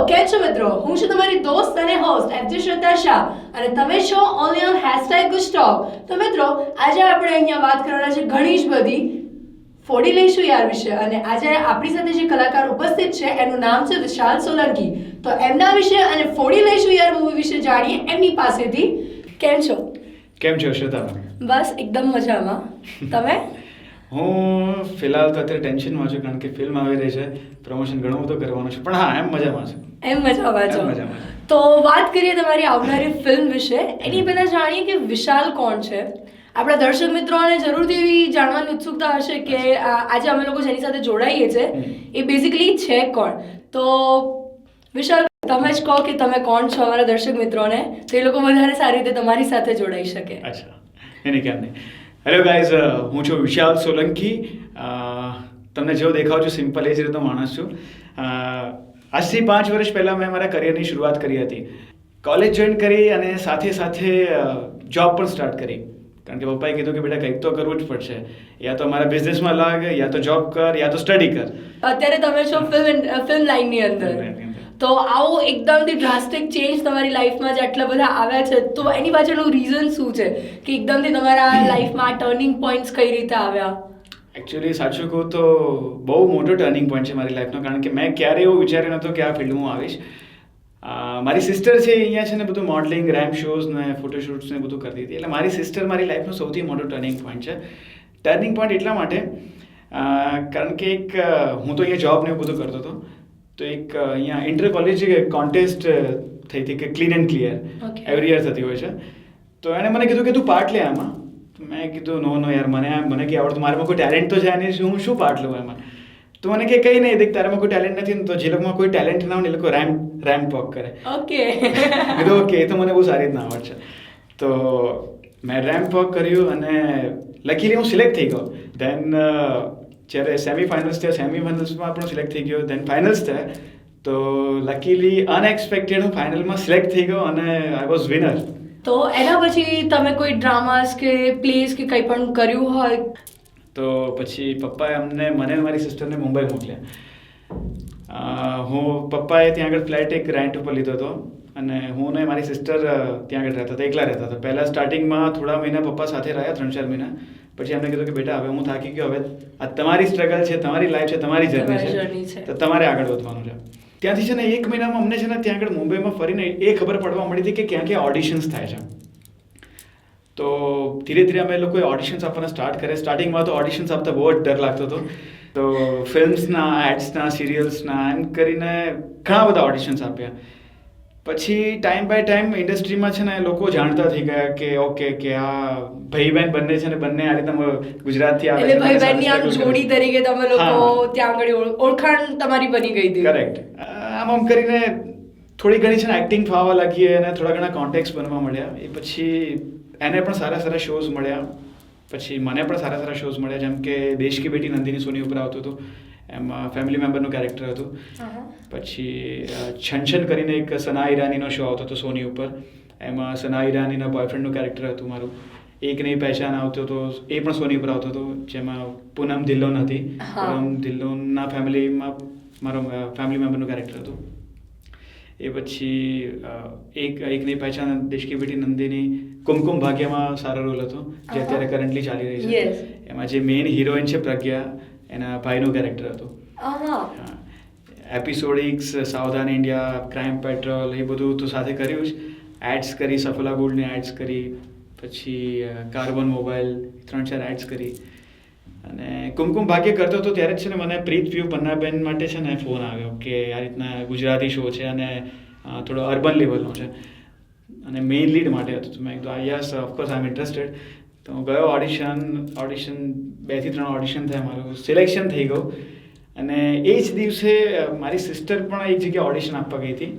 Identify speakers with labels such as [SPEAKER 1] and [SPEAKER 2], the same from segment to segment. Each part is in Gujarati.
[SPEAKER 1] કેમ છો મિત્રો? હું છું તમારી દોસ્ત અને હોસ્ટ FJ શ્રદ્ધા શાહ અને તમે છો ઓનલી ઓન #GushTalk. તો મિત્રો, આજે આપણે અહીંયા વાત કરવાના છે ઘણી જ બધી ફોડી લઈશું યાર વિશે, અને આજે આપણી સાથે જે કલાકાર ઉપસ્થિત છે એનું નામ છે વિશાલ સોલંકી. તો એમના વિશે અને ફોડી લઈશું યાર મૂવી વિશે જાણીએ એમની પાસેથી. કેમ છો?
[SPEAKER 2] કેમ છો શ્રદ્ધા?
[SPEAKER 1] બસ એકદમ મજામાં. તમે?
[SPEAKER 2] હું ફિલહાલ તો અત્યારે ટેન્શનમાં છું, કારણ કે ફિલ્મ આવી રહી છે, પ્રમોશન ઘણું બધું કરવાનું છે, પણ હા, એમ મજામાં છે.
[SPEAKER 1] એમ મજામાં છો? તો વાત કરીએ તમારી આવનારી ફિલ્મ વિશે. એની પહેલા જાણીએ કે વિશાલ કોણ છે. આપણા દર્શક મિત્રોને જરૂરથી એવી જાણવાની ઉત્સુકતા હશે કે આજે અમે લોકો જેની સાથે જોડાઈએ છીએ એ બેઝિકલી છે કોણ. તો વિશાલ, તમે જ કહો કે તમે કોણ છો અમારા દર્શક મિત્રોને, તો એ લોકો વધારે સારી રીતે તમારી સાથે જોડાઈ શકે.
[SPEAKER 2] અચ્છા, એની કેમ નહીં. હેલો ગાઈઝ, હું છું વિશાલ સોલંકી. તમને જેવો દેખાવ છું સિમ્પલ એ જ રીતનો માણસ છું. આજથી 5 વર્ષ પહેલાં મેં મારા કરિયરની શરૂઆત કરી હતી. કોલેજ જોઈન કરી અને સાથે સાથે જોબ પણ સ્ટાર્ટ કરી, કારણ કે પપ્પાએ કીધું કે બેટા કંઈક તો કરવું જ પડશે, યા તો મારા બિઝનેસમાં લાગ, યા તો જોબ કર, યા તો સ્ટડી કર. અત્યારે
[SPEAKER 1] તમે છો ફિલ્મ લાઇનની અંદર. તો આવો એકદમથી ડ્રાસ્ટિક ચેન્જ તમારી લાઈફમાં જે આટલા બધા આવ્યા છે, તો એની પાછળનું રીઝન શું છે કે એકદમથી તમારા લાઈફમાં ટર્નિંગ પોઈન્ટ્સ કઈ રીતે આવ્યા?
[SPEAKER 2] એકચ્યુઅલી સાચું કહું તો બહુ મોટો ટર્નિંગ પોઈન્ટ છે મારી લાઈફનો, કારણ કે મેં ક્યારેય એવું વિચાર્યું નહોતું કે આ ફિલ્ડમાં આવીશ. મારી સિસ્ટર છે અહીંયા છે ને બધું મોડલિંગ, રેમ્પ શોઝ ને ફોટોશૂટ્સ ને બધું કરતી હતી, એટલે મારી સિસ્ટર મારી લાઈફનો સૌથી મોટો ટર્નિંગ પોઈન્ટ છે. ટર્નિંગ પોઈન્ટ એટલા માટે કારણ કે હું તો અહીંયા જોબ ને એવું બધું કરતો હતો, તો અહીંયા ઇન્ટર કોલેજ કોન્ટેસ્ટ થઈ હતી કે clean and clear every year થતી હોય છે. તો એણે મને કીધું કે તું પાર્ટ લે આમાં. મેં કીધું નો યાર, મને કે આવડતું, મારામાં કોઈ ટેલેન્ટ તો છે નહીં, હું શું પાર્ટ લઉં એમાં. તો મને કે કંઈ નહીં, દેખ તારામાં કોઈ ટેલેન્ટ નથી ને, તો જે લોકોમાં કોઈ ટેલેન્ટ ના હોય ને એ લોકો રેમ્પ વોક કરે.
[SPEAKER 1] ઓકે.
[SPEAKER 2] કીધું ઓકે, એ તો મને બહુ સારી રીતના આવડે છે. તો મેં રેમ્પ વોક કર્યું અને લકીલી હું સિલેક્ટ થઈ ગયો. ધેન જ્યારે સેમિફાઇનલ્સ પણ સિલેક્ટ થઈ ગયો, ધેન ફાઇનલ્સ થયા. તો લકીલી અનએક્સપેક્ટેડ હું ફાઇનલમાં સિલેક્ટ થઈ ગયો અને આઈ વોઝ વિનર.
[SPEAKER 1] તો એના પછી તમે કોઈ ડ્રામાસ કે પ્લેસ કે કંઈ પણ કર્યું હોય?
[SPEAKER 2] તો પછી પપ્પાએ મને મારી સિસ્ટરને મુંબઈ મોકલ્યા. પપ્પાએ ત્યાં આગળ ફ્લેટ એક રેન્ટ ઉપર લીધો હતો અને હું ને મારી સિસ્ટર ત્યાં આગળ રહેતા હતા, એકલા રહેતા હતા. પહેલાં સ્ટાર્ટિંગમાં થોડા મહિના પપ્પા સાથે રહ્યા, 3-4 મહિના. પછી એમને કીધું કે બેટા હવે હું થાકી ગયો, હવે આ તમારી સ્ટ્રગલ છે, તમારી લાઈફ છે, તમારી જર્ની છે, તો તમારે આગળ વધવાનું છે. ત્યાંથી છે ને 1 મહિનામાં અમને છે ને ત્યાં આગળ મુંબઈમાં ફરીને એ ખબર પડવા મળી હતી કે ક્યાં ક્યાં ઓડિશન્સ થાય છે. તો ધીરે ધીરે અમે લોકોએ ઓડિશન્સ આપવાના સ્ટાર્ટ કર્યા. સ્ટાર્ટિંગમાં તો ઓડિશન્સ આપતા બહુ જ ડર લાગતો હતો. તો ફિલ્મ્સના, એડ્સના, સિરિયલ્સના એમ કરીને ઘણા બધા ઓડિશન્સ આપ્યા. પછી ટાઈમ બાય ટાઈમ ઇન્ડસ્ટ્રીમાં છે ને લોકો જાણતા થઈ ગયા કે ઓકે, કે આ ભાઈ બહેન બંને છે ને, બંને આ રીતે ગુજરાતથી આવે છે,
[SPEAKER 1] ભાઈ બહેનની આમ જોડી તરીકે તમે લોકો ત્યાં આગળ ઓળખાણ તમારી બની ગઈ હતી.
[SPEAKER 2] કરેક્ટ. આમ કરીને થોડી ઘણી છે ને એક્ટિંગ ફાવવા લાગી અને થોડા ઘણા કોન્ટેક્ટ્સ બનવા મળ્યા. એ પછી એને પણ સારા શોઝ મળ્યા, પછી મને પણ સારા શોઝ મળ્યા, જેમ કે દેશ કી બેટી નંદિની સોની ઉપર આવતું હતું, એમાં ફેમિલી મેમ્બરનું કેરેક્ટર હતું. પછી છન કરીને એક સના ઈરાનીનો શો આવતો હતો સોની ઉપર, એમાં સના ઈરાનીના બોયફ્રેન્ડનું કેરેક્ટર હતું મારું. એક નઈ પહેચાન આવતો હતો, એ પણ સોની ઉપર આવતો હતો, જેમાં પૂનમ ધિલ્લોન હતી. પૂનમ ધિલ્લોનના ફેમિલીમાં મારો ફેમિલી મેમ્બરનું કેરેક્ટર હતું. એ પછી એક નઈ પહેચાન, દેશ કી બેટી નંદિની, કુમકુમ ભાગ્યમાં સારો રોલ હતો, જે અત્યારે કરન્ટલી ચાલી રહી છે. એમાં જે મેઇન હિરોઈન છે પ્રજ્ઞા, એના ભાઈનું કેરેક્ટર હતું. એપિસોડિક્સ, સાવધાન ઇન્ડિયા, ક્રાઇમ પેટ્રોલ, એ બધું તો સાથે કર્યું જ. એડ્સ કરી, સફલા ગોલ્ડની એડ્સ કરી, પછી કાર્બન મોબાઈલ 3-4 એડ્સ કરી. અને કુમકુમ ભાગ્ય કરતો હતો ત્યારે જ છે ને મને પ્રીત વ્યૂ પન્નાબેન માટે છે ને ફોન આવ્યો કે આ રીતના ગુજરાતી શો છે અને થોડો અર્બન લેવલનો છે અને મેઇન લીડ માટે હતું. તો મેં કીધું yes, of course I am interested. તો હું ગયો. ઓડિશન 2-3 ઓડિશન થયા, મારું સિલેક્શન થઈ ગયું. અને એ જ દિવસે મારી સિસ્ટર પણ એક જગ્યાએ ઓડિશન આપવા ગઈ હતી,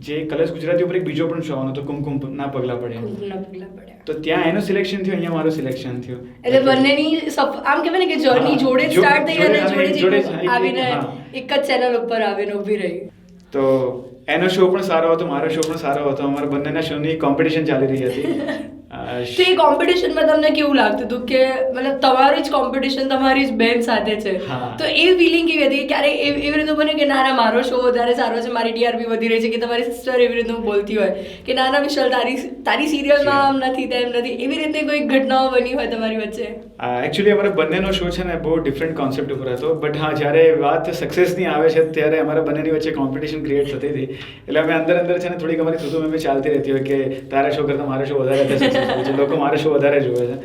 [SPEAKER 2] જે કલર્સ ગુજરાતી ઉપર એક બીજો પણ શો આવવાનો હતો, કુમકુમના પગલાં પડ્યા. તો ત્યાં એનું સિલેક્શન થયું, અહીંયા મારું સિલેક્શન થયું.
[SPEAKER 1] એટલે બંનેની આમ કહેવાય ને કે જર્ની જોડે સ્ટાર્ટ થઈ અને જોડે આવીને એક જ ચેનલ ઉપર આવીને ઊભી રહી.
[SPEAKER 2] તો એનો શો પણ સારો હતો, મારો શો પણ સારો હતો. અમારા બંનેના શોની કોમ્પિટિશન ચાલી રહી હતી.
[SPEAKER 1] તો એ કોમ્પિટિશનમાં તમને કેવું લાગતું હતું કે મતલબ તમારી જ કોમ્પિટિશન તમારી જ બેન સાથે છે, તો એ ફિલિંગ કેવી હતી? ક્યારે એવી રીતે બને કે ના મારો શો વધારે સારો છે, મારી ટીઆરપી વધી રહી છે, કે તમારી સિસ્ટર એવી રીતે બોલતી હોય કે ના વિશાલ તારી સિરિયલમાં આમ નથી તેમ નથી, એવી રીતે કોઈ ઘટનાઓ બની હોય તમારી વચ્ચે?
[SPEAKER 2] એકચ્યુઅલી અમારા બંનેનો શો છે ને બહુ ડિફરન્ટ કોન્સેપ્ટ ઉપર હતો, બટ હા જ્યારે વાત સક્સેસની આવે છે ત્યારે અમારા બંનેની વચ્ચે કોમ્પિટિશન ક્રિએટ થતી હતી. એટલે અમે અંદર છે ને થોડીક અમારી થતું ચાલતી રહેતી હોય કે તારા શો કરતાં મારો શો વધારે સક્સેસફુલ છે, લોકો મારો શો વધારે જોવે છે.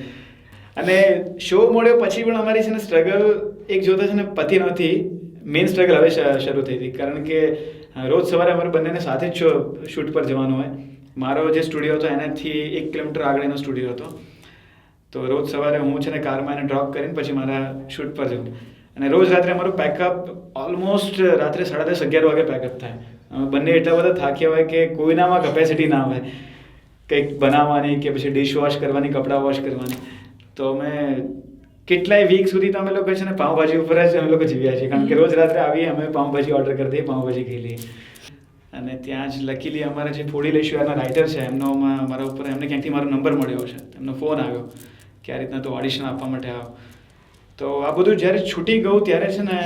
[SPEAKER 2] અને શો મળ્યો પછી પણ અમારી છે ને સ્ટ્રગલ એક જોતા છે ને પતી નહોતી. મેઇન સ્ટ્રગલ હવે શરૂ થઈ હતી, કારણ કે રોજ સવારે અમારે બંનેને સાથે જ શૂટ પર જવાનું હોય. મારો જે સ્ટુડિયો હતો એનાથી 1 કિલોમીટર આગળ એનો સ્ટુડિયો હતો, તો રોજ સવારે હું છે ને કારમાં એને ડ્રોપ કરીને પછી મારા શૂટ પર જવું. અને રોજ રાત્રે અમારું પેકઅપ ઓલમોસ્ટ રાત્રે 10:30-11 વાગે પેકઅપ થાય. અમે બંને એટલા બધા થાક્યા હોય કે કોઈનામાં કેપેસિટી ના હોય કંઈક બનાવવાની કે પછી ડિશ વોશ કરવાની, કપડાં વોશ કરવાની. તો અમે કેટલાય વીક સુધી તો અમે લોકો છે ને પાઉંભાજી ઉપર જ અમે લોકો જીવ્યા છીએ, કારણ કે રોજ રાત્રે આવીએ અમે પાઉંભાજી ઓર્ડર કરી દઈએ, પાઉંભાજી ખાઈ લઈએ. અને ત્યાં જ લકીલી અમારા જે ફોડી લઈશું એના રાઇટર છે એમનો મારા ઉપર એમને ક્યાંકથી મારો નંબર મળ્યો છે, એમનો ફોન આવ્યો કે આ રીતના તો ઓડિશન આપવા માટે આવો. તો આ બધું જ્યારે છૂટી ગયું ત્યારે છે ને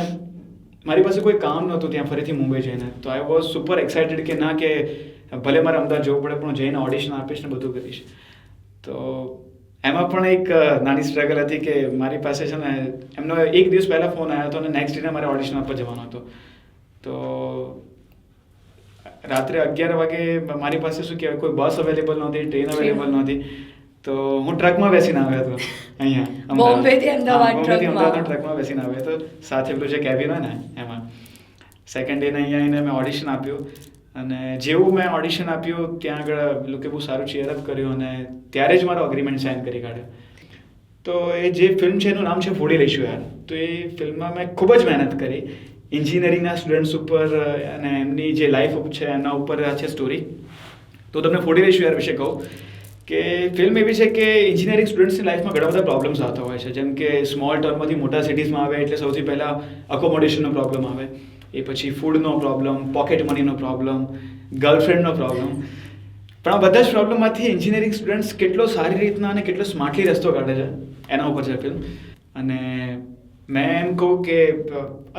[SPEAKER 2] મારી પાસે કોઈ કામ નહોતું ત્યાં ફરીથી મુંબઈ જઈને. તો આઈ વોઝ સુપર એક્સાઇટેડ કે ના કે ભલે મારે અમદાવાદ જવું પડે પણ હું જઈને ઓડિશન આપીશ ને બધું કરીશ. તો એમાં પણ એક નાની સ્ટ્રગલ હતી કે મારી પાસે છે ને એમનો 1 દિવસ પહેલાં ફોન આવ્યો હતો અને નેક્સ્ટ ડેને મારે ઓડિશન આપવા જવાનો હતો. તો રાત્રે 11 વાગે મારી પાસે શું કહેવાય કોઈ બસ અવેલેબલ નહોતી, ટ્રેન અવેલેબલ નહોતી. તો હું ટ્રકમાં બેસીને આવ્યો હતો અહીંયા
[SPEAKER 1] બોમ્બેથી અમદાવાદ
[SPEAKER 2] ટ્રકમાં બેસીને આવ્યો હતો. સાથે પેલું જે કેબિન હોય ને એમાં. સેકન્ડ ડેને અહીંયા આવીને મેં ઓડિશન આપ્યું. અને જેવું મેં ઓડિશન આપ્યું ત્યાં આગળ લોકો બહુ સારું ચીયરઅપ કર્યું અને ત્યારે જ મારો અગ્રીમેન્ટ સાઇન કરી કાઢ્યો. તો એ જે ફિલ્મ છે એનું નામ છે ફોડી લઈશું યાર. તો એ ફિલ્મમાં મેં ખૂબ જ મહેનત કરી એન્જિનિયરિંગના સ્ટુડન્ટ્સ ઉપર અને એમની જે લાઈફ છે એના ઉપર છે સ્ટોરી. તો તમને ફોડી લઈશું યાર વિશે કહું કે ફિલ્મ એવી છે કે એન્જિનિયરિંગ સ્ટુડન્ટ્સની લાઈફમાં ઘણા બધા પ્રોબ્લેમ્સ આવતા હોય છે, જેમ કે સ્મોલ ટાઉનમાંથી મોટા સિટીઝમાં આવે એટલે સૌથી પહેલાં અકોમોડેશનનો પ્રોબ્લેમ આવે, એ પછી ફૂડનો પ્રોબ્લેમ, પોકેટ મનીનો પ્રોબ્લેમ, ગર્લફ્રેન્ડનો પ્રોબ્લેમ. પણ આ બધા જ પ્રોબ્લેમમાંથી એન્જિનિયરિંગ સ્ટુડન્ટ્સ કેટલો સારી રીતના અને કેટલો સ્માર્ટલી રસ્તો કાઢે છે એના ઉપર છે ફિલ્મ. અને મેં એમ કહું કે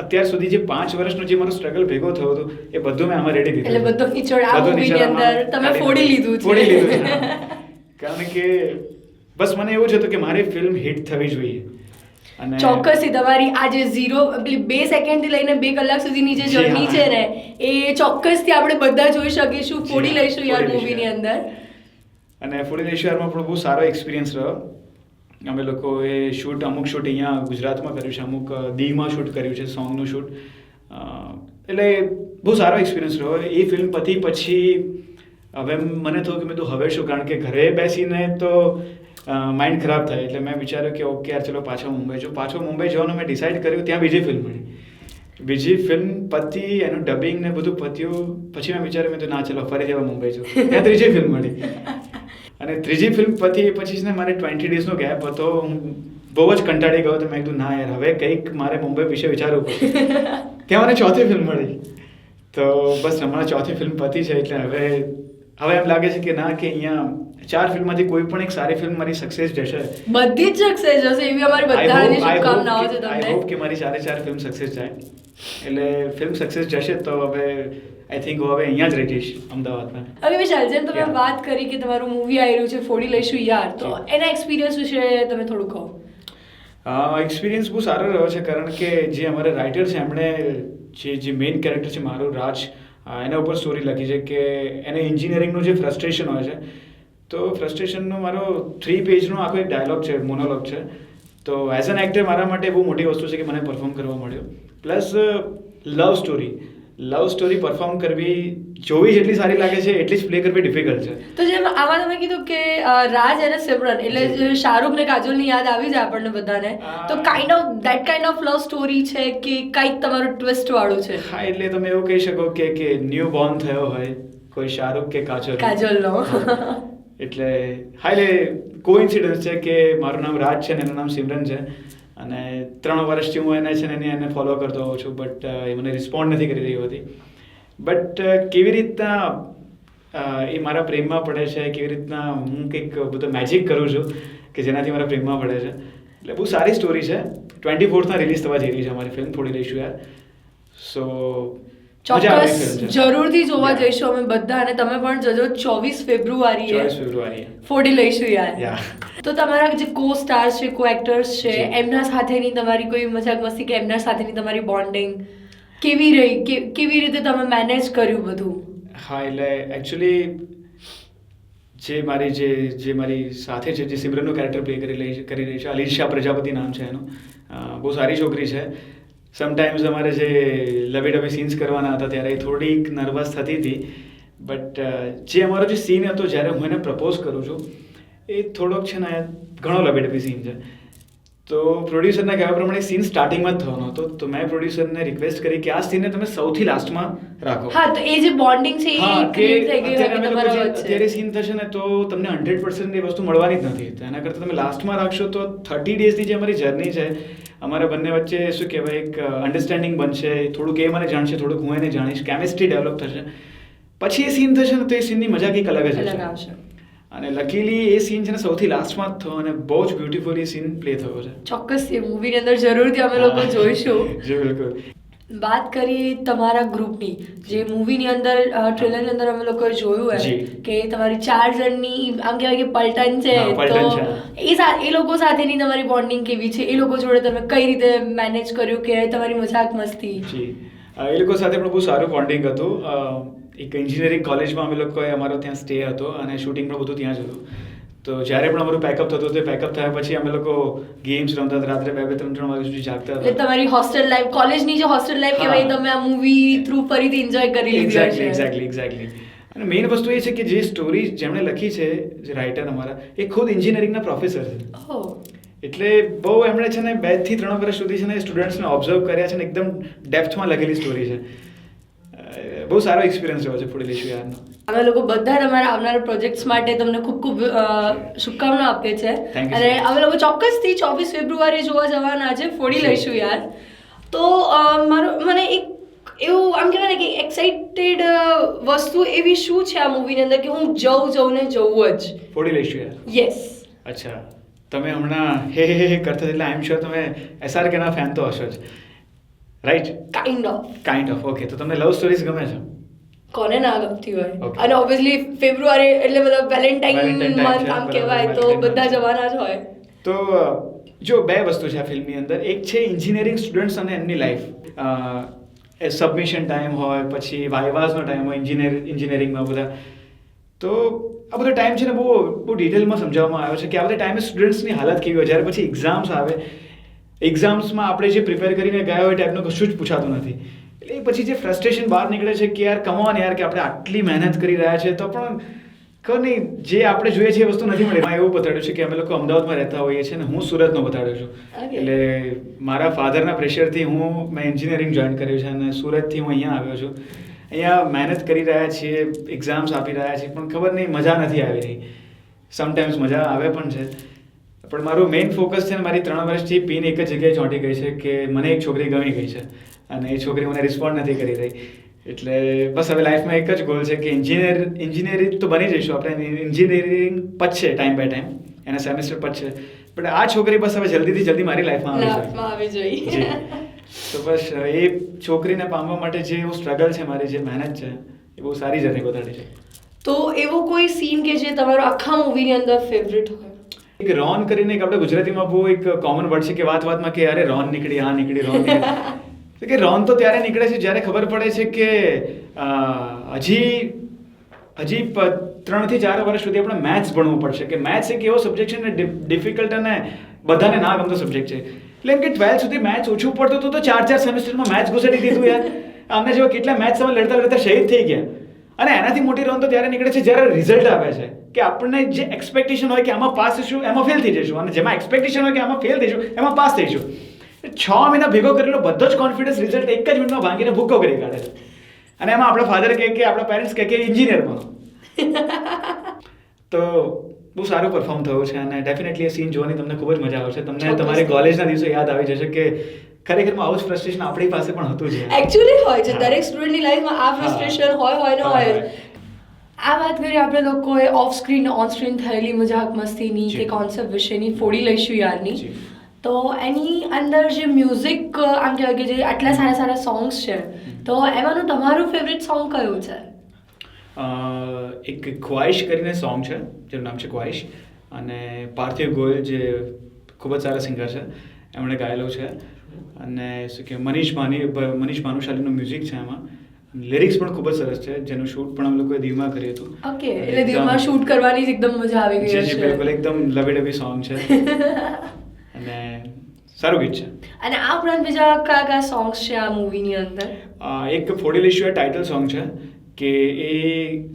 [SPEAKER 2] અત્યાર સુધી જે 5 વર્ષનો જે મારો સ્ટ્રગલ ભેગો થયો હતો એ બધું મેં આમાં રેડી દીધું.
[SPEAKER 1] એટલે બધો કિચડ આ મૂવીની અંદર તમે ફોડી લીધું છે.
[SPEAKER 2] કારણ કે બસ મને એવું જ હતું કે મારી ફિલ્મ હિટ થવી જોઈએ. અને
[SPEAKER 1] ચોક્કસથી તમારી આ જે 2 સેકન્ડથી લઈને 2 કલાક સુધીની જે જર્ની છે ને એ ચોક્કસથી આપણે બધા જોઈ શકીશું ફોડી લઈશું યાર મૂવીની અંદર.
[SPEAKER 2] અને ફોડી લઈશું યારમાં પણ બહુ સારો એક્સપિરિયન્સ રહ્યો. અમે લોકોએ અમુક શૂટ અહીંયા ગુજરાતમાં કર્યું છે, અમુક દીવમાં શૂટ કર્યું છે, સોંગનું શૂટ. એટલે બહુ સારો એક્સપિરિયન્સ રહ્યો. એ ફિલ્મ પતી પછી હવે મને થયું કે મેં તો હવે શું, કારણ કે ઘરે બેસીને તો માઇન્ડ ખરાબ થાય. એટલે મેં વિચાર્યું કે ઓકે યાર ચલો પાછો મુંબઈ જવાનું મેં ડિસાઇડ કર્યું. ત્યાં બીજી ફિલ્મ મળી, બીજી ફિલ્મ પતી, એનું ડબિંગ ને બધું પત્યું. પછી મેં વિચાર્યું મેં તો ના ચલો ફરીથી હવે મુંબઈ જવું. ત્યાં ત્રીજી ફિલ્મ મળી અને ત્રીજી ફિલ્મ પતી પછી ને મારે 20 ડેઝનો ગેપ હતો. હું બહુ જ કંટાળી ગયો. તો મેં કીધું ના યાર હવે કંઈક મારે મુંબઈ વિશે વિચારવું પડે. ત્યાં મને ચોથી ફિલ્મ મળી. તો બસ હમણાં ચોથી ફિલ્મ પતી છે એટલે હવે એમ લાગે છે કે ના કે અહીંયા 4 ફિલ્મમાંથી કોઈ પણ એક સારી ફિલ્મ મારી સક્સેસ જશે.
[SPEAKER 1] બધી જ સક્સેસ જશે એવી અમારી બધાની શુભકામનાઓ છે તમને.
[SPEAKER 2] આઈ હોપ કે મારી 4 ફિલ્મ સક્સેસ જાય. એટલે ફિલ્મ સક્સેસ જશે તો હવે આઈ થિંક હવે અહીંયા જ રહી જઈશ અમદાવાદમાં.
[SPEAKER 1] હવે વિશાલ, જેમ તમે વાત કરી કે તમારું મૂવી આવી રહ્યું છે ફોડી લઈશું યાર, તો એના એક્સપિરિયન્સ વિશે તમે થોડું કહો.
[SPEAKER 2] એક્સપિરિયન્સ બહુ સારો રહ્યો છે, કારણ કે જે અમારા રાઇટર છે એમણે જે મેઇન કેરેક્ટર છે મારું રાજ, એના ઉપર સ્ટોરી લખી છે કે એને એન્જિનિયરિંગનું જે ફ્રસ્ટ્રેશન હોય છે, તો ફ્રસ્ટ્રેશનનો મારો 3 પેજનો આખો એક ડાયલોગ છે, મોનોલોગ છે. તો એઝ એન એક્ટર મારા માટે બહુ મોટી વસ્તુ છે કે મને પરફોર્મ કરવા મળ્યો. પ્લસ લવ સ્ટોરી પરફોર્મ કરવી જોવી જેટલી સારી લાગે છે એટલી જ પ્લે કરવી ડિફિકલ્ટ છે.
[SPEAKER 1] તો જેમ આમાં તમે કીધું કે રાજ અને સિમરન એટલે શાહરુખ ને કાજોલની યાદ આવી જાય આપણને બધાને, તો that kind of love story છે કે કંઈક તમારું ટ્વિસ્ટ વાળું છે?
[SPEAKER 2] હા, એટલે તમે એવું કહી શકો કે ન્યૂ બોર્ન થયો હોય કોઈ શાહરુખ કે
[SPEAKER 1] કાજોલનો.
[SPEAKER 2] એટલે હા, એટલે કોઇન્સિડન્સ છે કે મારું નામ રાજ છે ને એનું નામ સિમરન છે. અને 3 વર્ષથી હું એને ફોલો કરતો હોઉં છું, બટ એ મને રિસ્પોન્ડ નથી કરી રહી હતી. બટ કેવી રીતના એ મારા પ્રેમમાં પડે છે, કેવી રીતના હું કંઈક બધું મેજિક કરું છું કે જેનાથી મારા પ્રેમમાં પડે છે. એટલે બહુ સારી સ્ટોરી છે. 24 રિલીઝ થવા જઈ રહી છે અમારી ફિલ્મ થોડી લઈશું યાર. સો
[SPEAKER 1] ચોક્કસ જરૂરથી જોવા જઈશું અમે બધા, અને તમે પણ જજો. 24 ફેબ્રુઆરીએ ફોડી લઈશું યાર. તો તમારા જે કો સ્ટાર્સ છે, કો એક્ટર્સ છે, એમના સાથેની તમારી કોઈ મજાક મસ્તી કે એમના સાથેની તમારી બોન્ડિંગ કેવી રહી, કેવી રીતે તમે મેનેજ કર્યું બધું?
[SPEAKER 2] હા, એટલે એકચ્યુઅલી જે મારી સાથે છે, જે સિમરનનું કેરેક્ટર પ્લે કરી રહી છે, અલીશા પ્રજાપતિ નામ છે એનું. બહુ સારી છોકરી છે. સમટાઈમ્સ અમારે જે લવી ડબી સીન્સ કરવાના હતા ત્યારે થોડીક નર્વસ થતી હતી, બટ જે અમારો જે સીન હતો જ્યારે હું એને પ્રપોઝ કરું છું એ થોડોક છે ને ઘણો લવી ડબી સીન છે. તો પ્રોડ્યુસરના કહેવા પ્રમાણે સીન સ્ટાર્ટિંગમાં જ થવાનો હતો, તો મેં પ્રોડ્યુસરને રિક્વેસ્ટ કરી કે આ સીનને તમે સૌથી લાસ્ટમાં રાખો.
[SPEAKER 1] હા, તો એ જે બોન્ડિંગ છે એ ક્રિએટ થઈ ગઈ હતી તમારા વચ્ચે.
[SPEAKER 2] અત્યારે સીન થશે ને તો તમને 100% એ વસ્તુ મળવાની જ નથી, તો એના કરતાં તમે લાસ્ટમાં રાખશો તો 30 ડેઝની જે અમારી જર્ની છે, અમારા બંને વચ્ચે શું કહેવાય એક અન્ડરસ્ટેન્ડિંગ બનશે, થોડુંક એ મને જાણશે, થોડુંક હું એને જાણીશ, કેમિસ્ટ્રી ડેવલપ થશે. પછી એ સીન થશે ને તો એ સીનની મજા કંઈક અલગ જ
[SPEAKER 1] આવશે.
[SPEAKER 2] અને લકીલી એ સીન છે ને સૌથી લાસ્ટમાં જ થયો અને બહુ જ બ્યુટીફુલી સીન પ્લે થયો છે.
[SPEAKER 1] ચોક્કસ એ મૂવીની અંદર જરૂરથી અમે લોકો જોઈશું.
[SPEAKER 2] જી બિલકુલ.
[SPEAKER 1] વાત કરીએ તમારા ગ્રુપની, જે મૂવીની અંદર ટ્રેલરની અંદર અમે લોકોએ જોયું કે તમારી 4 જણની આમ કહેવાય કે પલટન છે, તો એ લોકો સાથેની તમારી બોન્ડિંગ કેવી છે? એ લોકો જોડે તમે કઈ રીતે મેનેજ કર્યું કે તમારી મજાક મસ્તી?
[SPEAKER 2] જી, એ લોકો સાથે પણ બહુ સારું બોન્ડિંગ હતું. એક એન્જિનિયરિંગ કોલેજમાં અમે લોકોએ અમારો ત્યાં સ્ટે હતો અને શૂટિંગ પણ બધું ત્યાં જ હતું. તો જ્યારે પણ અમારું પેકઅપ થતું તે પેકઅપ થયા પછી અમે લોકો ગેમ્સ રમતા, રાત્રે 2-3 વાગ્યા સુધી જાગતા હતા.
[SPEAKER 1] એટલે તમારી હોસ્ટેલ લાઈફ, કોલેજની જે હોસ્ટેલ લાઈફ કહેવાય, તમે આ મૂવી થ્રુ ફરીથી એન્જોય કરી લીધી હશે.
[SPEAKER 2] એક્ઝેક્ટલી. અને મેઇન વસ્તુ એ છે કે જે સ્ટોરી જેમણે લખી છે, જે રાઇટર અમારા, એ ખુદ એન્જિનિયરિંગના પ્રોફેસર છે. એટલે બહુ એમણે છે ને 2 થી 3 વર્ષ સુધી છે ને સ્ટુડન્ટ્સને ઓબ્ઝર્વ કર્યા છે ને એકદમ ડેપ્થમાં લખેલી સ્ટોરી છે. બહુ સારો એક્સપિરિયન્સ રહ્યો છે ફોડી લઈશું યારનો.
[SPEAKER 1] અમે લોકો બધા તમારા આવનારા પ્રોજેક્ટ્સ માટે તમને ખૂબ ખૂબ શુભકામના આપીએ છીએ, અને અમે લોકો ચોક્કસથી 24 ફેબ્રુઆરી જોવા જવાના છે ફોડી લઈશું યાર. તો મને એક એવું આમ કહેવાય ને કે એક્સાઇટેડ વસ્તુ એવી શું છે આ મૂવીની અંદર કે હું જઉં જ
[SPEAKER 2] ફોડી લઈશું યાર?
[SPEAKER 1] યસ.
[SPEAKER 2] અચ્છા, તમે હમણાં હે કરતા એટલે આઈ એમ શ્યોર તમે SRKના ફેન તો હશો જ, રાઈટ? Kind of. ઓકે, તો તમને લવ સ્ટોરીઝ ગમે છે?
[SPEAKER 1] કોને ના ગમતી હોય? અને ઓબ્વિયસલી ફેબ્રુઆરી એટલે મતલબ વેલેન્ટાઇન મંથ આમ કહેવાય, તો બધા જવાના જ હોય.
[SPEAKER 2] તો જો 2 વસ્તુ છે આ ફિલ્મની અંદર. એક છે એન્જિનિયરિંગ સ્ટુડન્ટ્સ અને એમની લાઈફ. સબમિશન ટાઈમ હોય, પછી વાઇવાસનો ટાઈમ હોય એન્જિનિયરિંગમાં બધા. તો આ બધો ટાઈમ છે ને બહુ ડિટેલમાં સમજાવવામાં આવ્યો છે કે આ બધા ટાઈમે સ્ટુડન્ટ્સની હાલત કેવી હોય. જ્યારે પછી એક્ઝામ્સ આવે, એક્ઝામ્સમાં આપણે જે પ્રિપેર કરીને ગયા હોય ટાઈપનું કશું જ પૂછાતું નથી. એટલે પછી જે ફ્રસ્ટ્રેશન બહાર નીકળે છે કે યાર કમોન યાર, કે આપણે આટલી મહેનત કરી રહ્યા છે તો પણ ખબર નહીં જે આપણે જોઈએ છે એ વસ્તુ નથી મળી. એવું બતાડ્યું છે કે અમે લોકો અમદાવાદમાં રહેતા હોઈએ છીએ ને હું સુરતનો બતાડ્યો છું. એટલે મારા ફાધરના પ્રેશરથી મેં એન્જિનિયરિંગ જોઈન કર્યું છે અને સુરતથી હું અહીંયા આવ્યો છું. અહીંયા મહેનત કરી રહ્યા છીએ, એક્ઝામ્સ આપી રહ્યા છીએ, પણ ખબર નહીં મજા નથી આવી રહી. સમટાઈમ્સ મજા આવે પણ છે, પણ મારું મેઇન ફોકસ છે ને મારી 3 વર્ષથી પિન એક જ જગ્યાએ ચોંટી ગઈ છે કે મને એક છોકરી ગમી ગઈ છે અને એ છોકરી મને રિસ્પોન્ડ નથી કરી રહી. એટલે બસ હવે લાઈફમાં એક જ ગોલ છે કે એન્જિનિયરિંગ તો બની જઈશું આપણે. એન્જિનિયરિંગ પતશે ટાઈમ બાય ટાઈમ, એના સેમેસ્ટર પતશે, પણ આ છોકરી બસ હવે જલ્દીથી જલ્દી મારી લાઈફમાં
[SPEAKER 1] આવી જોઈએ.
[SPEAKER 2] તો બસ એ છોકરીને પામવા માટે જે એવું સ્ટ્રગલ છે, મારી જે મહેનત છે, એ બહુ સારી જર્ની બતાડી છે.
[SPEAKER 1] તો એવો કોઈ સીન કે જે તમારો આખા મૂવીની અંદર ફેવરિટ હોય?
[SPEAKER 2] એક રોન કરીને એક આપણે ગુજરાતીમાં બહુ એક કોમન વર્ડ છે કે વાતમાં કે અરે રોન નીકળી, રોન નીકળી. કે રોન તો ત્યારે નીકળે છે જ્યારે ખબર પડે છે કે હજી 3 થી 4 વર્ષ સુધી આપણે મેથ્સ ભણવું પડશે, કે મેથ્સ એક એવો સબ્જેક્ટ છે ને ડિફિકલ્ટ અને બધાને ના ગમતો સબ્જેક્ટ છે. એટલે એમ કે 12th સુધી મેથ્સ ઓછું પડતું હતું તો 4 સેમેસ્ટરમાં મેથ્સ ઘુસાડી દીધું યાર. અમને જેવા કેટલા મેથ્સ અમે લડતા શહીદ થઈ ગયા. અને એનાથી મોટી રોન તો ત્યારે નીકળે છે જ્યારે રિઝલ્ટ આવે છે, કે આપણને જે એક્સપેક્ટેશન હોય કે આમાં પાસ થઈશું એમાં ફેલ થઈ જઈશું, અને જેમાં એક્સપેક્ટેશન હોય કે આમાં ફેલ થઈશું એમાં પાસ થઈશું. 6 મહિના ભેગો કરેલો બધો જ કોન્ફિડન્સ રિઝલ્ટ એક જ મિનિટમાં ભાંગીને ભૂક્કો કરી કાઢે છે. અને એમાં આપણા ફાધર કહે કે આપણા પેરેન્ટ્સ કહે કે એન્જિનિયર બનો. તો બહુ સારું પરફોર્મ થયું છે અને ડેફિનેટલી એ સીન જોવાની તમને ખૂબ જ મજા આવશે. તમને તમારી કોલેજના દિવસો યાદ આવી જશે કે ખરેખરમાં આવું જ ફ્રસ્ટ્રેશન આપણી પાસે પણ હતું છે.
[SPEAKER 1] એકચ્યુઅલી હોય છે દરેક સ્ટુડન્ટની લાઈફમાં આ ફ્રસ્ટ્રેશન હોય ને હોય. આ વાત કરીએ આપણે લોકોએ ઓફ સ્ક્રીન ઓન સ્ક્રીન થયેલી મજાક મસ્તીની
[SPEAKER 2] જી.
[SPEAKER 1] કે કોન્સેપ્ટ વિશેની ફોડી લઈશું યારની
[SPEAKER 2] જી.
[SPEAKER 1] તો એની અંદર જે મ્યુઝિક આમ કહેવાય કે જે આટલા સારા સારા સોંગ્સ છે તો એમાંનું તમારું ફેવરેટ સોંગ કયું છે?
[SPEAKER 2] એક ખ્વાહિશ કરીને સોંગ છે જેનું નામ છે ખ્વાહિશ, અને પાર્થિવ ગોયલ જે ખૂબ જ સારા સિંગર છે એમણે ગાયેલું છે. અને શું કે મનીષ ભાનુશાલીનું મ્યુઝિક છે એમાં. લિરિક્સ પણ ખૂબ જ સરસ છે, જેનું શૂટ પણ અમે લોકોએ દીવમાં કર્યું હતું.
[SPEAKER 1] ઓકે, એટલે દીવમાં શૂટ કરવાની જ એકદમ મજા આવી ગઈ
[SPEAKER 2] જી
[SPEAKER 1] હશે.
[SPEAKER 2] બિલકુલ, એકદમ લવી ડવી સોંગ છે અને સારું ગીત છે.
[SPEAKER 1] અને આ ઉપરાંત બીજા કયા કયા સોંગ્સ છે આ મૂવીની અંદર?
[SPEAKER 2] એક ફોડી લઈશું એ ટાઇટલ સોંગ છે કે એ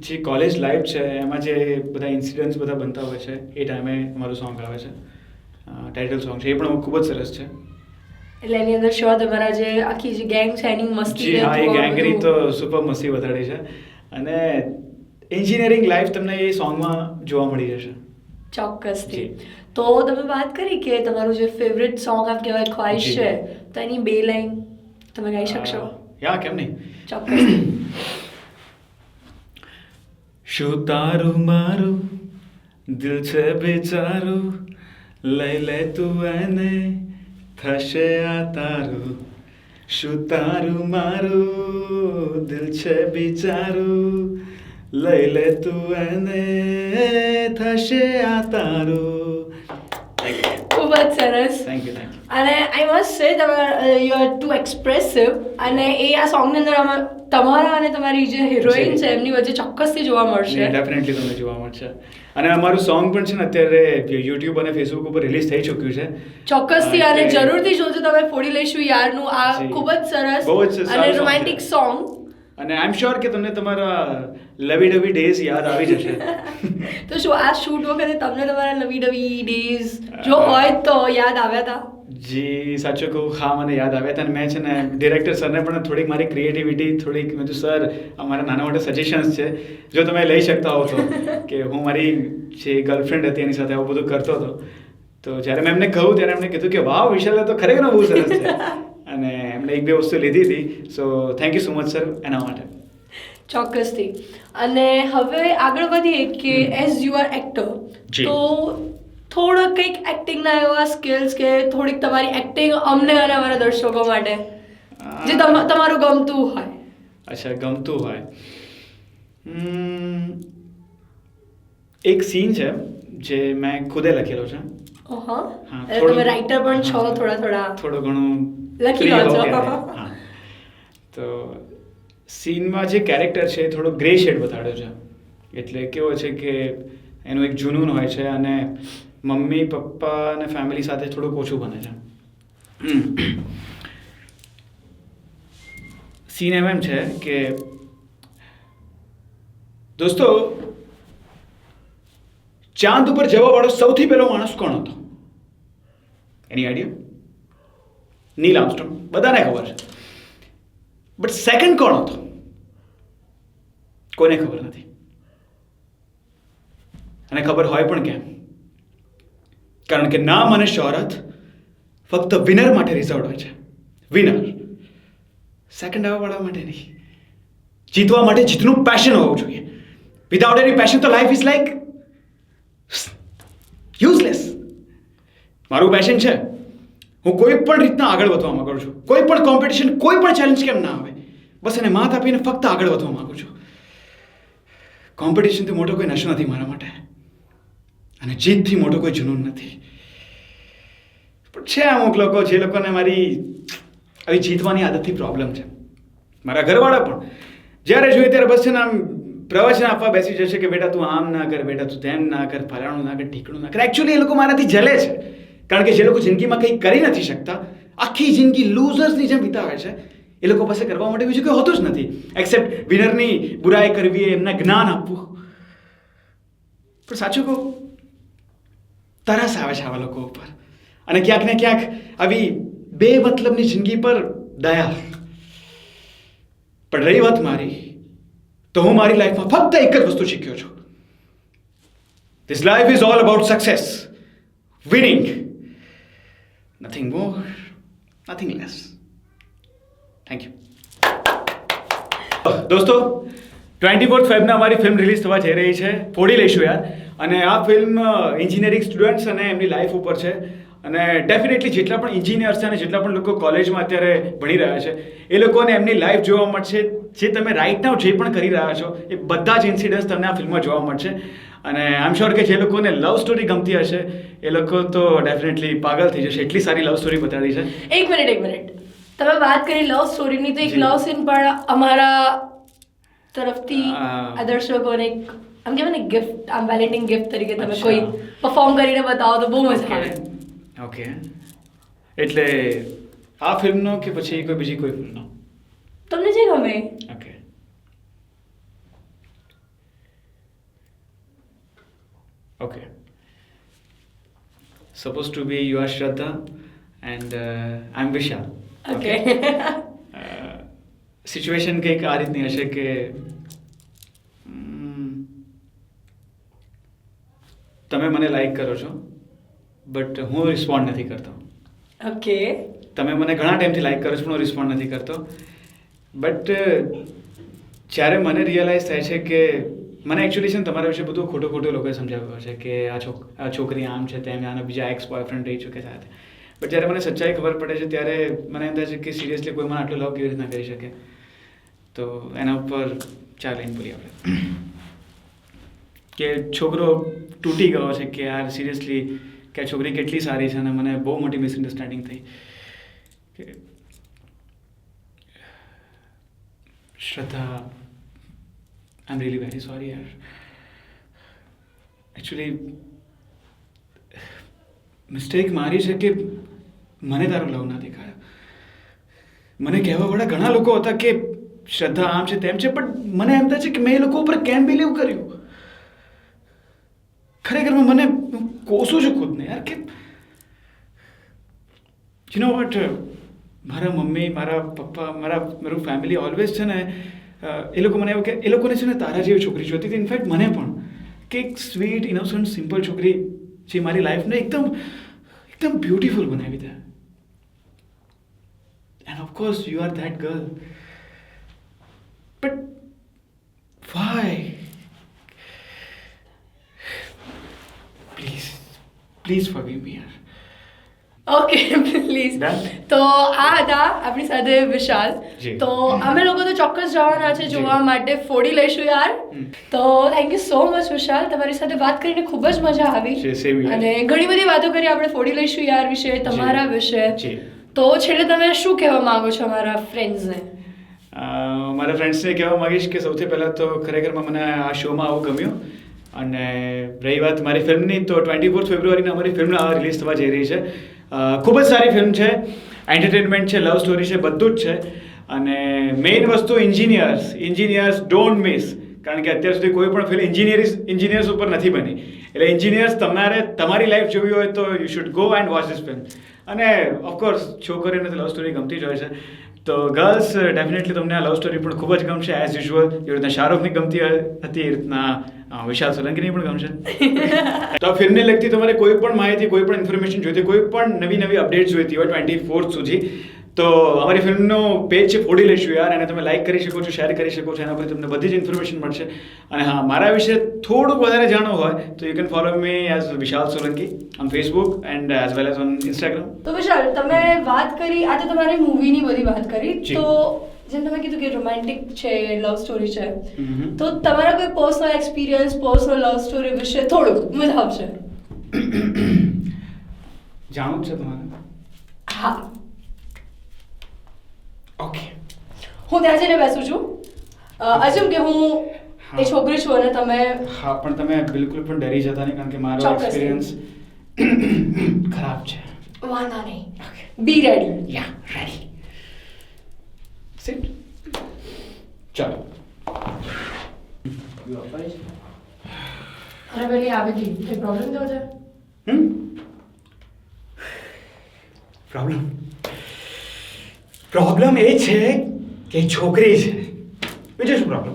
[SPEAKER 2] જે કોલેજ લાઈફ છે એમાં જે બધા ઇન્સિડન્ટ્સ બધા બનતા હોય છે એ ટાઈમે અમારું સોંગ આવે છે. ટાઇટલ સોંગ છે એ પણ ખૂબ જ સરસ છે.
[SPEAKER 1] એટલે એની અંદર શ્યોર તમારા જે આખી જે ગેંગ છે એની મસ્તી
[SPEAKER 2] જી હા, એ ગેંગની તો સુપર મસ્તી વધારી છે અને એન્જિનિયરિંગ લાઈફ તમને એ સોંગમાં જોવા મળી જશે.
[SPEAKER 1] ચોક્કસથી. તો તમે વાત કરી કે તમારું જે ફેવરેટ સોંગ આમ કહેવાય ખ્વાહિશ
[SPEAKER 2] જી.
[SPEAKER 1] છે, તો એની બે લાઈન તમે ગાઈ શકશો?
[SPEAKER 2] યા કેમ નહીં.
[SPEAKER 1] ચોક્કસ.
[SPEAKER 2] શું તારું મારું દિલ છે બેચારું, લઈ લે તું એને થશે આ તારું. શું તારું મારું દિલ છે બેચારું, લઈ લે તું એને થશે આ તારું.
[SPEAKER 1] ખૂબ જ સરસ.
[SPEAKER 2] Thank you.
[SPEAKER 1] અને આઈ મસ્ટ સે તમે યુ આર ટુ એક્સપ્રેસિવ, અને એ આ સોંગની અંદર તમારા અને તમારી જે હિરોઈન છે એમની વચ્ચે ચોક્કસથી જોવા મળશે.
[SPEAKER 2] ડેફિનેટલી તમને જોવા મળશે. અને અમારું સોંગ પણ છે ને અત્યારે યુટ્યુબ અને ફેસબુક ઉપર રિલીઝ થઈ ચૂક્યું છે.
[SPEAKER 1] ચોક્કસથી, અને જરૂરથી જોજો તમે ફોડી લઈશું યારનું આ
[SPEAKER 2] જી.
[SPEAKER 1] ખૂબ જ સરસ
[SPEAKER 2] બહુ જ સારું
[SPEAKER 1] અને
[SPEAKER 2] song
[SPEAKER 1] રોમેન્ટિક
[SPEAKER 2] છે.
[SPEAKER 1] સોંગ.
[SPEAKER 2] અને આઈ એમ શ્યોર કે તમને તમારા લવી ડવી ડેઝ યાદ આવી જશે.
[SPEAKER 1] તો શું આ શૂટ વખતે તમને તમારા લવી ડવી ડેઝ જો હોય તો યાદ આવ્યા હતા?
[SPEAKER 2] જી સાચું કહું, હા મને યાદ આવ્યા હતા. અને મેં છે ને ડિરેક્ટર સરને પણ થોડીક મારી ક્રિએટિવિટી થોડીક મેં કીધું સર અમારા નાના મોટા સજેશન્સ છે જો તમે લઈ શકતા હો તો, કે હું મારી જે ગર્લફ્રેન્ડ હતી એની સાથે આવું બધું કરતો હતો. તો જ્યારે મેં એમને કહ્યું ત્યારે એમને કીધું કે વાહ વિશાલ તો ખરેખર બહુ સરસ છે. અને એમને એક બે વસ્તુ લીધી હતી. So thank you so much sir એના માટે.
[SPEAKER 1] ચોક્કસથી. અને હવે આગળ વધીએ કે એઝ યુ આર એક્ટર,
[SPEAKER 2] જી.
[SPEAKER 1] તો થોડો કંઈક એક્ટિંગના એવા સ્કિલ્સ કે થોડીક તમારી એક્ટિંગ અમને અને અમારા દર્શકો માટે જે તમારું ગમતું હોય.
[SPEAKER 2] અચ્છા, ગમતું હોય. એક સીન છે જે મેં ખુદે લખેલો છે.
[SPEAKER 1] ઓહો,
[SPEAKER 2] હા,
[SPEAKER 1] એટલે તમે રાઇટર પણ છો થોડા
[SPEAKER 2] થોડું ઘણું
[SPEAKER 1] લખી લો છો.
[SPEAKER 2] હા. તો સીનમાં જે કેરેક્ટર છે એ થોડો ગ્રે શેડ બતાડ્યો છે. એટલે કેવો છે કે એનું એક જુનૂન હોય છે અને મમ્મી પપ્પા અને ફેમિલી સાથે થોડુંક ઓછું બને છે. સીન એમ છે કે દોસ્તો ચાંદ ઉપર જવા વાળો સૌથી પહેલો માણસ કોણ હતો? એની આઈડિયા? નીલ આર્મસ્ટ્રોંગ, બધાને ખબર છે. બટ સેકન્ડ કોણ હતો? કોઈને ખબર નથી. અને ખબર હોય પણ કેમ? કારણ કે નામ અને શોહરત ફક્ત વિનર માટે રિઝર્વડ હોય છે. વિનર. સેકન્ડ આવવાવાળા માટે નહીં. જીતવા માટે જીતનું પેશન હોવું જોઈએ. વિધાઉટ એની પેશન તો લાઈફ ઇઝ લાઈક યુઝલેસ. મારું પેશન છે, હું કોઈ પણ રીતના આગળ વધવા માંગુ છું. કોઈ પણ કોમ્પિટિશન, કોઈ પણ ચેલેન્જ કેમ ના આવે, બસ એને માત આપીને ફક્ત આગળ વધવા માંગુ છું. કોમ્પિટિશનથી મોટો કોઈ નશો નથી મારા માટે, અને જીતથી મોટો કોઈ જુનૂન નથી. પણ છે અમુક લોકો જે લોકોને મારી આવી જીતવાની આદતથી પ્રોબ્લેમ છે. મારા ઘરવાળા પણ જ્યારે જોઈએ ત્યારે બસ છે ને આમ પ્રવચન આપવા બેસી જશે કે બેટા તું આમ ના કર, બેટા તું તેમ ના કર, ફલાણું ના કર, ઠીકણું ના કર. એકચ્યુઅલી એ લોકો મારાથી જલે છે. કારણ કે જે લોકો જિંદગીમાં કંઈ કરી નથી શકતા, આખી જિંદગી લૂઝર્સની જેમ વિતાવે છે, એ લોકો પાસે કરવા માટે બીજું કંઈ હોતું જ નથી એક્સેપ્ટ વિનરની બુરાઈ કરવી, એમને જ્ઞાન આપવું. પણ સાચું કહું, તરસ આવે છે આવા લોકો ઉપર. અને ક્યાંક ને ક્યાંક આવી બે મતલબની જિંદગી પર દયા. પણ રહી વાત મારી, તો હું મારી લાઈફમાં ફક્ત એક જ વસ્તુ શીખ્યો છું. This life is all about success, winning, nothing more, nothing less. Thank you. દોસ્તો, 24th ફેબ્રુઆરીના અમારી ફિલ્મ રિલીઝ થવા જઈ રહી છે, ફોડી લઈશું યાર. અને આ ફિલ્મ એન્જિનિયરિંગ સ્ટુડન્ટ્સ અને એમની લાઈફ ઉપર છે. અને ડેફિનેટલી જેટલા પણ એન્જિનિયર્સ છે અને જેટલા પણ લોકો કોલેજમાં અત્યારે ભણી રહ્યા છે એ લોકોને એમની લાઈફ જોવા મળશે. જે તમે રાઇટ નાઉ જે પણ કરી રહ્યા છો એ બધા જ ઇન્સિડન્ટ્સ તમને આ ફિલ્મમાં જોવા મળશે. અને આઈ એમ શ્યોર કે જે લોકોને લવ સ્ટોરી ગમતી હશે એ લોકો તો ડેફિનેટલી પાગલ થઈ જશે, એટલી સારી લવ સ્ટોરી બતાવી છે.
[SPEAKER 1] એક મિનિટ, તમે વાત કરી લવ સ્ટોરીની, તો એક લવ સીન પણ અમારા તરફથી આ દર્શકોને આમ કહેવાય ને ગિફ્ટ, આમ વેલેન્ટાઇન ગિફ્ટ તરીકે તમે કોઈ પરફોર્મ કરીને બતાવો તો બહુ મજા આવે.
[SPEAKER 2] ઓકે, એટલે આ ફિલ્મનો કે પછી કોઈ બીજી કોઈ ફિલ્મનો?
[SPEAKER 1] તમને જે ગમે.
[SPEAKER 2] Okay, okay. Supposed to be you are Shraddha and I'm Vishal.
[SPEAKER 1] Okay.
[SPEAKER 2] Situation કંઈક આ રીતની હશે કે તમે મને લાઈક કરો છો બટ હું રિસ્પોન્ડ નથી કરતો.
[SPEAKER 1] ઓકે.
[SPEAKER 2] તમે મને ઘણા ટાઈમથી લાઈક કરો છો પણ હું રિસ્પોન્ડ નથી કરતો. બટ જ્યારે મને રિયલાઇઝ થાય છે કે મને એકચ્યુઅલી છે ને તમારા વિશે બધું ખોટું લોકોએ સમજાવ્યું છે કે આ છોકરી આમ છે તેમ, આના બીજા એક્સ બોયફ્રેન્ડ રહી ચૂકે સાથે. બટ જ્યારે મને સચ્ચાઈ ખબર પડે છે ત્યારે મને એમ થાય છે કે સિરિયસલી કોઈ મને આટલો લવ કેવી રીતના કરી શકે. તો એના ઉપર ચાર લાઈન બોલી આપણે કે છોકરો તૂટી ગયો છે કે યાર સિરિયસલી કે આ છોકરી કેટલી સારી છે. અને મને બહુ મોટી મિસઅન્ડરસ્ટેન્ડિંગ થઈ કે શ્રદ્ધા, આઈ એમ રિયલી વેરી સોરી યાર. એકચ્યુઅલી મિસ્ટેક મારી છે કે મને તારો લવ ના દેખાયો. મને કહેવાવાળા ઘણા લોકો હતા કે શ્રદ્ધા આમ છે તેમ છે, પણ મને એમ થાય છે કે મેં એ લોકો ઉપર કેમ બિલીવ કર્યું. ખરેખરમાં મને કોસું છું ખુદને યાર કે યુ નો વોટ, મારા મમ્મી, મારા પપ્પા, મારું ફેમિલી ઓલવેઝ છે ને એ લોકો મને એવું કે એ લોકોને છે ને તારા જેવી છોકરી જોતી હતી. ઇનફેક્ટ મને પણ કે એક સ્વીટ, ઇનોસન્ટ, સિમ્પલ છોકરી જે મારી લાઈફને એકદમ બ્યુટીફુલ બનાવી દે. And of course you are that girl. But why? Please forgive me યાર.
[SPEAKER 1] Okay, please. તો આ હતા આપણી સાથે વિશાલ. તો અમે લોકો તો ચોક્કસ જવાના છે જોવા માટે, ફોડી લઈશું યાર. તો થેન્ક યુ સો મચ વિશાલ, તમારી સાથે વાત કરીને ખૂબ જ મજા આવી અને ઘણી બધી વાતો કરી આપણે ફોડી લઈશું યાર વિશે, તમારા વિશે. તો છેલ્લે તમે શું કહેવા માંગો છો અમારા ફ્રેન્ડ્સને?
[SPEAKER 2] મારા ફ્રેન્ડ્સને કહેવા માંગીશ કે સૌથી પહેલાં તો ખરેખરમાં મને આ શોમાં આવું ગમ્યું. અને રહી વાત મારી ફિલ્મની, તો 24th ફેબ્રુઆરીના અમારી ફિલ્મ રિલીઝ થવા જઈ રહી છે. ખૂબ જ સારી ફિલ્મ છે, એન્ટરટેનમેન્ટ છે, લવ સ્ટોરી છે, બધું જ છે. અને મેઇન વસ્તુ એન્જિનિયર્સ ડોન્ટ મિસ, કારણ કે અત્યાર સુધી કોઈ પણ ફિલ્મ એન્જિનિયર્સ ઉપર નથી બની. એટલે એન્જિનિયર્સ તમારી લાઈફ જોવી હોય તો you should go and watch this film. અને ઓફકોર્સ છોકરીઓને તો લવ સ્ટોરી ગમતી જ હોય છે. તો ગર્લ્સ ડેફિનેટલી તમને આ લવ સ્ટોરી પણ ખૂબ જ ગમશે એઝ યુઝ્યુઅલ. જે રીતના શાહરુખની ગમતી હતી એ રીતના વિશાલ સોલંકીની પણ ગમશે. તો આ ફિલ્મને લગતી તમારે કોઈ પણ માહિતી, કોઈ પણ ઇન્ફોર્મેશન જોઈતી, કોઈ પણ નવી અપડેટ્સ જોઈતી હોય 24th સુધી, તો અમારી ફિલ્મનું પેજ છે ફોડી લઈશું યાર, અને તમે લાઈક કરી શકો છો, શેર કરી શકો છો. એના પર તમને બધી જ ઇન્ફોર્મેશન મળશે. અને હા, મારા વિશે થોડુંક વધારે જાણવું હોય તો you can follow me as Vishal Solanki on Facebook and as well as on Instagram.
[SPEAKER 1] તો વિશાલ, તમે વાત કરી આજે તમારી મૂવીની બધી વાત કરી, તો જેમ તમે કીધું કે રોમેન્ટિક છે, લવ સ્ટોરી છે, તો તમારા કોઈ personal experience, personal love story વિશે થોડુંક મજા આવશે.
[SPEAKER 2] જાણવું છે તમારે?
[SPEAKER 1] હા.
[SPEAKER 2] ઓકે,
[SPEAKER 1] હું ત્યાં જઈને બેસું છું. અજમ કે હું એ છોકરી છું અને તમે.
[SPEAKER 2] હા, પણ તમે બિલકુલ પણ ડરી જતા નહીં, કારણ કે મારો એક્સપિરિયન્સ ખરાબ છે.
[SPEAKER 1] વાંધો નહીં. બી રેડી.
[SPEAKER 2] યા, રેડી. સિટ. ચાલો.
[SPEAKER 1] અરે પેલી આવી હતી, કોઈ પ્રોબ્લેમ થયો છે?
[SPEAKER 2] પ્રોબ્લેમ એ છે કે છોકરી છે. બીજો શું પ્રોબ્લેમ?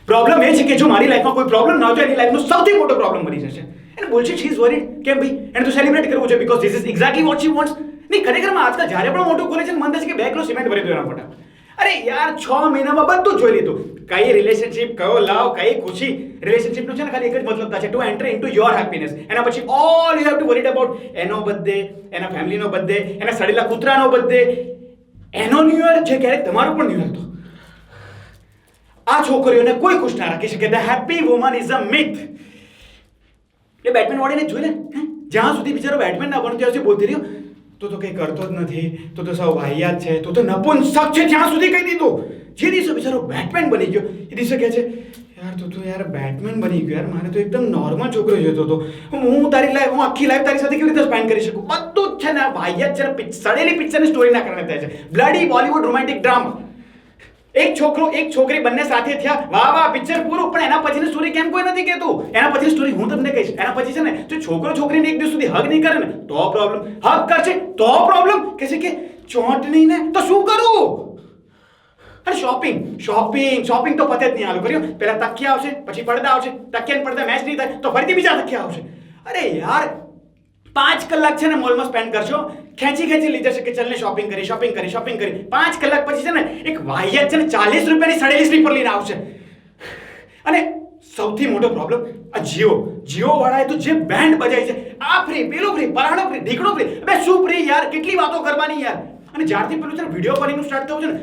[SPEAKER 2] પ્રોબ્લેમ એ છે કે જો મારી લાઈફમાં કોઈ પ્રોબ્લેમ ના હોય તો એની લાઈફનો સૌથી મોટો પ્રોબ્લેમ બની જશે. અને બોલશે શી ઇઝ વરીડ કેમ ભાઈ, એને તો સેલિબ્રેટ કરવું છે because this is exactly what she wants. નહીં, ખરેખરમાં આજકાલ જ્યારે પણ મોટું ખોલે છે મન થાય છે કે 2 કિલો સિમેન્ટ ભરી દો એના ફટાફટ.
[SPEAKER 3] અરે યાર 6 મહિનામાં બધું જોઈ લીધું. કઈ રિલેશનશિપ, કયો લવ, કઈ ખુશી. રિલેશનશિપનો છે ને ખાલી એક જ મતલબ છે, two enter into your happiness. એના પછી all you have to worried about એનો બર્થડે, એના ફેમિલીનો બર્થડે, એના સડેલા કૂતરાનો બર્થડે, એનો ન્યુ યર જે ક્યારેક તમારો પણ ન્યુ યર હતો. આ છોકરીઓને કોઈ ખુશ ના રાખી શકે. The happy woman is a myth. A batsman વાળીને જોઈ લે, જ્યાં સુધી બિચારો બેટમેન ના બનતો ત્યાં સુધી બોલતી રહ્યો તો કંઈ કરતો જ નથી, તો સૌ વાહિયાત છે, તો નપુંસક છે, જ્યાં સુધી કહી દીધું. જે દિવસે બિચારો બેટમેન બની ગયો એ દિવસે કહે છે યાર તું તો યાર બેટમેન બની ગયો યાર, મારે તો એકદમ નોર્મલ છોકરો જોતો હતો. હું આખી લાઈફ તારી સાથે કેવી રીતે સ્પેન્ડ કરી શકું? બધું જ છે ને વાહિયાત છે ને, સડેલી પિક્ચરની સ્ટોરી ના કારણે થાય છે. Bloody Bollywood romantic drama. એક છોકરો એક છોકરી બંને સાથે થયા, વાહ વાહ પિક્ચર પૂરું. પણ એના પછીની સ્ટોરી કેમ કોઈ નથી કહેતું? એના પછીની સ્ટોરી હું તમને કહીશ. એના પછી છે ને જો છોકરો છોકરીને એક દિવસ સુધી હગ નહીં કરે ને તો પ્રોબ્લેમ, હગ કરશે તો પ્રોબ્લેમ, કહેશે કે ચોંટ નહીં ને તો શું કરું? અરે શોપિંગ તો પતે જ નહીં. હાલો કર્યો, પહેલા તકિયા આવશે, પછી પડદા આવશે, તકિયા ને પડદા મેચ નહીં થાય તો ફરીથી બીજા તકિયા આવશે. અરે યાર 5 કલાક છે ને મોલમાં સ્પેન્ડ કરશો, ખેંચી લઈ જશે કે ચલને શોપિંગ કરી. 5 કલાક પછી છે ને એક વાહિયાત છે ને 40 રૂપિયાની સડેલી સ્લીપર લઈને આવશે. અને સૌથી મોટો પ્રોબ્લેમ આ જીઓ વાળાએ તો જે બેન્ડ બજાવી છે, આ ફ્રી, પેલું ફ્રી, પરાણો ફ્રી, ઢીકણો ફ્રી. અબે શું ફ્રી યાર? કેટલી વાતો કરવાની યાર. અને જ્યારથી પેલું છે ને વિડીયો કોલિંગનું સ્ટાર્ટ થયું છે ને,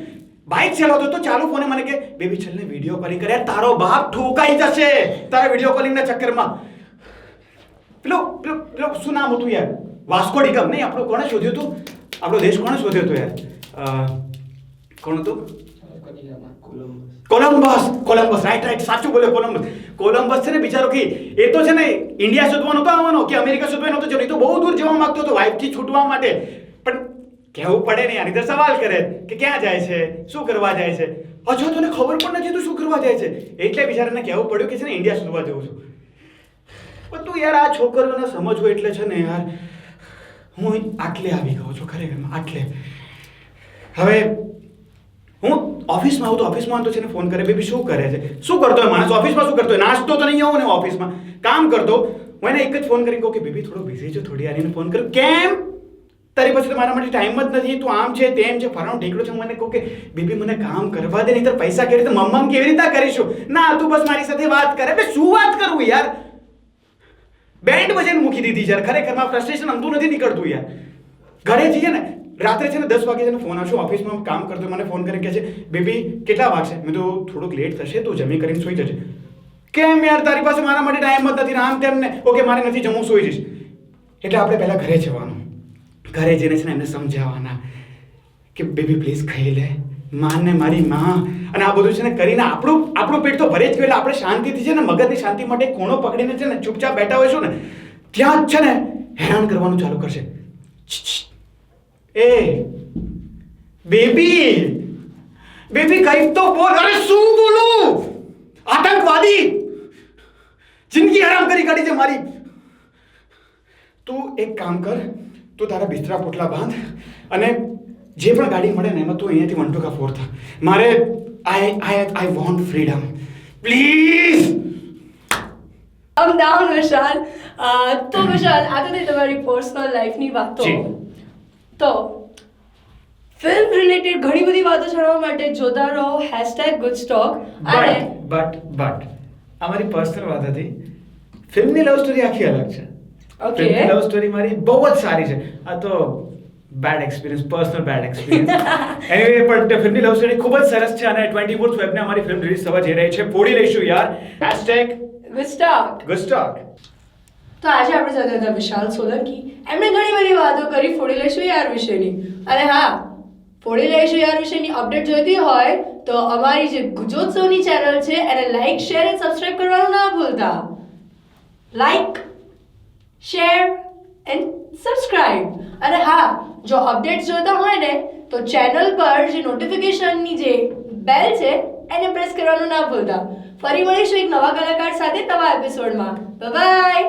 [SPEAKER 3] બાઇક ચલાવતો તો ચાલુ ફોને મને કે બેબી ચલને વિડીયો કોલિંગ કરે. તારો બાપ ઠોકાઈ જશે તારા વિડીયો કોલિંગના ચક્કરમાં. પેલો શું નામ હતું યાર? વાસ્કો ડી ગામા નહીં, આપણો કોણે શોધ્યું હતું? આપણો દેશ કોણે શોધ્યો હતો યાર? કોણ હતું? કોલંબસ. રાઈટ સાચું બોલ્યો. કોલંબસ છે ને બિચારો કે એ તો છે ને ઇન્ડિયા શોધવા નહોતો આવવાનો કે અમેરિકા શોધવા નહોતો જતો. એ તો બહુ દૂર જવા માંગતો હતો વાઇફથી છૂટવા માટે. પણ કહેવું પડે ને યાર, સવાલ કરે કે ક્યાં જાય છે, શું કરવા જાય છે. હજુ તને ખબર પણ નથી તું શું કરવા જાય છે. એટલે બિચારાને કહેવું પડ્યું કે છે ને ઇન્ડિયા શોધવા જવું છું. પણ તું યાર આ છોકરીઓને સમજવું એટલે છે ને યાર, હું આટલે આવી ગયો છું ખરેખરમાં, આટલે. હવે હું ઓફિસમાં આવું તો ઓફિસમાં તો છે ને ફોન કરે, બેબી શું કરે છે, શું કરતો હોય માણસ ઓફિસમાં? શું કરતો હોય? નાસ્તો તો નહીં આવું ને ઓફિસમાં કામ કરતો. હું એને એક જ ફોન કરી કહું કે બેબી થોડો બિઝી છું, થોડી વાર એને ફોન કરું. કેમ? તારી પાસે તો મારા માટે ટાઈમ જ નથી, તું આમ છે તેમ છે, ફલાણો ઢીકડો છે. મને કહું કે બેબી મને કામ કરવા દે, નહીં તો પૈસા કેવી રીતે મમ્મામ કેવી રીતે કરીશું? ના તું બસ મારી સાથે વાત કરે. બે શું વાત કરવું યાર? બેન્ડ બજાઈને મૂકી દીધી યાર. ખરેખરમાં ફ્રસ્ટ્રેશન અંતું નથી નીકળતું યાર. ઘરે જઈએ ને રાત્રે છે ને 10 વાગે છે ને ફોન આવશે, ઓફિસમાં કામ કરતો મને ફોન કરીને કહે છે બેબી કેટલા વાગશે? મેં તો થોડુંક લેટ થશે, તું જમી કરીને સૂઈ જજે. કેમ યાર તારી પાસે મારા માટે ટાઈમ જ નથી, આમ તેમ ને. ઓકે મારે નથી જમવું, સૂઈ જઈશ. એટલે આપણે પહેલાં ઘરે જવાનું, ઘરે જઈને છે ને એમને સમજાવવાના કે બેબી પ્લીઝ ખાઈ લે, માને મારી માં. અને આ બધું છે ને કરીને આપણું પેટ તો ભરે જ ગયું. એટલે આપણે શાંતિથી છે ને મગજની શાંતિ માટે ખૂણો પકડીને છે ને ચૂપચાપ બેઠા હોઈશું ને ત્યાં જ છે ને હેરાન કરવાનું ચાલુ કરશે. એ બેબી કંઈક તો બોલ. અરે શું બોલું? આતંકવાદી જિંદગી હરામ કરી કાઢી છે મારી. તું એક કામ કર, તું તારા બિસ્તરા પોટલા બાંધ અને જે પણ ગાડી મળે ને એમાં તું અહીંયાથી 1 to 4 થા. મારે I want freedom please.
[SPEAKER 1] Down Vishal. તો વિશાલ આ તો તમારી પર્સનલ લાઈફની વાતો. તો ફિલ્મ રિલેટેડ ઘણી બધી વાતો જાણવા માટે જોતા રહો #goodstock. અને
[SPEAKER 2] બટ અમારી પર્સનલ વાત હતી. ફિલ્મની લવ સ્ટોરી આખી અલગ છે.
[SPEAKER 1] ઓકે,
[SPEAKER 2] ફિલ્મની લવ સ્ટોરી મારી બહુ જ સારી છે. આ તો bad experience, personal bad experience. Anyway પણ ફિલ્મની લવ સ્ટોરી ખૂબ જ સરસ છે અને 24th ફેબ્રુઆરીને અમારી ફિલ્મ રિલીઝ થવા જઈ રહી છે. ફોડી લઈશું યાર. #goodstock.
[SPEAKER 1] તો આજે આપણે સાથે હતા વિશાલ સોલંકી. એમણે ઘણી બધી વાતો કરી ફોડી લઈશું યાર વિશેની. અને હા, ફોડી લઈશું યાર વિશેની અપડેટ જોઈતી હોય તો અમારી જે ગુજોત્સવની ચેનલ છે એને લાઈક, શેર અને સબસ્ક્રાઇબ કરવાનું ના ભૂલતા. Like, share and subscribe. અને હા, જો અપડેટ્સ જોતા હોય ને તો ચેનલ પર જે નોટિફિકેશનની જે બેલ છે એને પ્રેસ કરવાનું ના ભૂલતા. ફરી મળીશું એક નવા કલાકાર સાથે નવા એપિસોડમાં. Bye bye.